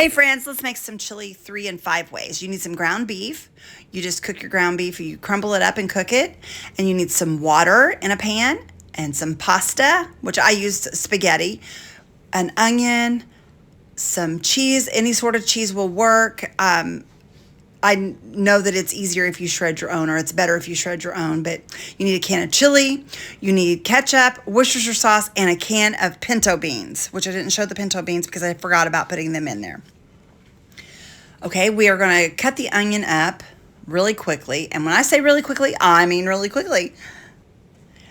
Hey friends, let's make some chili 3 and 5 ways. You need some ground beef. You just cook your ground beef, you crumble it up and cook it. And you need some water in a pan and some pasta, which I used spaghetti, an onion, some cheese. Any sort of cheese will work. I know that it's easier if you shred your own, or it's better if you shred your own, but you need a can of chili, you need ketchup, Worcestershire sauce, and a can of pinto beans, which I didn't show the pinto beans because I forgot about putting them in there. Okay, we are going to cut the onion up really quickly. And when I say really quickly, I mean really quickly.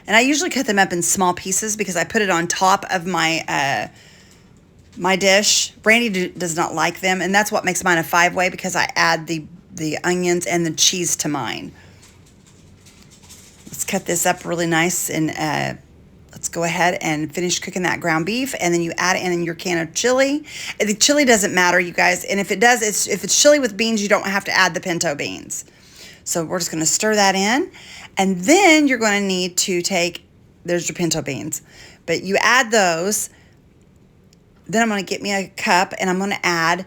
And I usually cut them up in small pieces because I put it on top of my my dish. Brandy does not like them, and that's what makes mine a 5-way, because I add the onions and the cheese to mine. Let's cut this up really nice, and let's go ahead and finish cooking that ground beef, and then you add in your can of chili. The chili doesn't matter, you guys, and if it does, if it's chili with beans, you don't have to add the pinto beans. So we're just going to stir that in, and then you're going to need to take, there's your pinto beans, but you add those. Then I'm going to get me a cup, and I'm going to add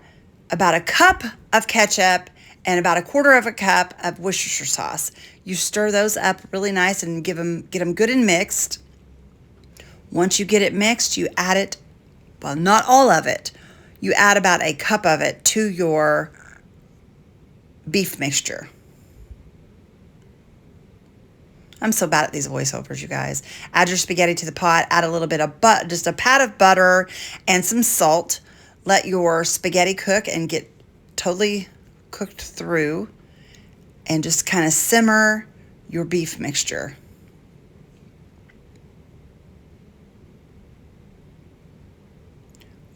about a cup of ketchup and about a quarter of a cup of Worcestershire sauce. You stir those up really nice and get them good and mixed. Once you get it mixed, you add it, well, not all of it. You add about a cup of it to your beef mixture. I'm so bad at these voiceovers, you guys. Add your spaghetti to the pot. Add a little bit of just a pat of butter and some salt. Let your spaghetti cook and get totally cooked through, and just kind of simmer your beef mixture.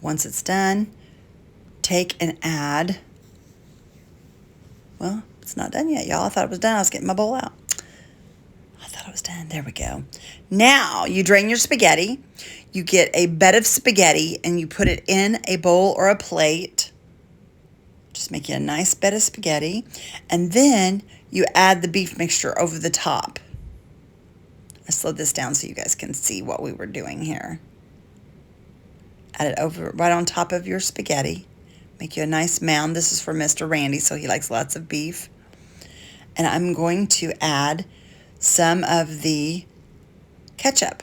Once it's done, take and add, well, it's not done yet, y'all. I thought it was done. I was getting my bowl out. I thought it was done. There we go. Now you drain your spaghetti. You get a bed of spaghetti and you put it in a bowl or a plate. Just make you a nice bed of spaghetti. And then you add the beef mixture over the top. I slowed this down so you guys can see what we were doing here. Add it over right on top of your spaghetti. Make you a nice mound. This is for Mr. Randy, so he likes lots of beef. And I'm going to add some of the ketchup.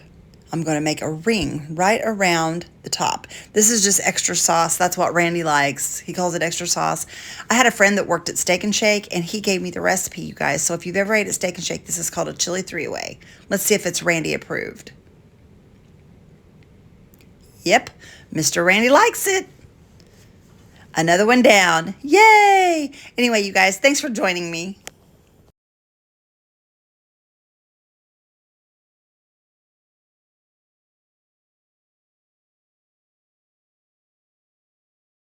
I'm going to make a ring right around the top. This is just extra sauce. That's what Randy likes. He calls it extra sauce. I had a friend that worked at Steak and Shake, and he gave me the recipe, you guys. So if you've ever ate at Steak and Shake, this is called a chili 3-way. Let's see if it's Randy approved. Yep, Mr. Randy likes it. Another one down. Yay! Anyway, you guys, thanks for joining me.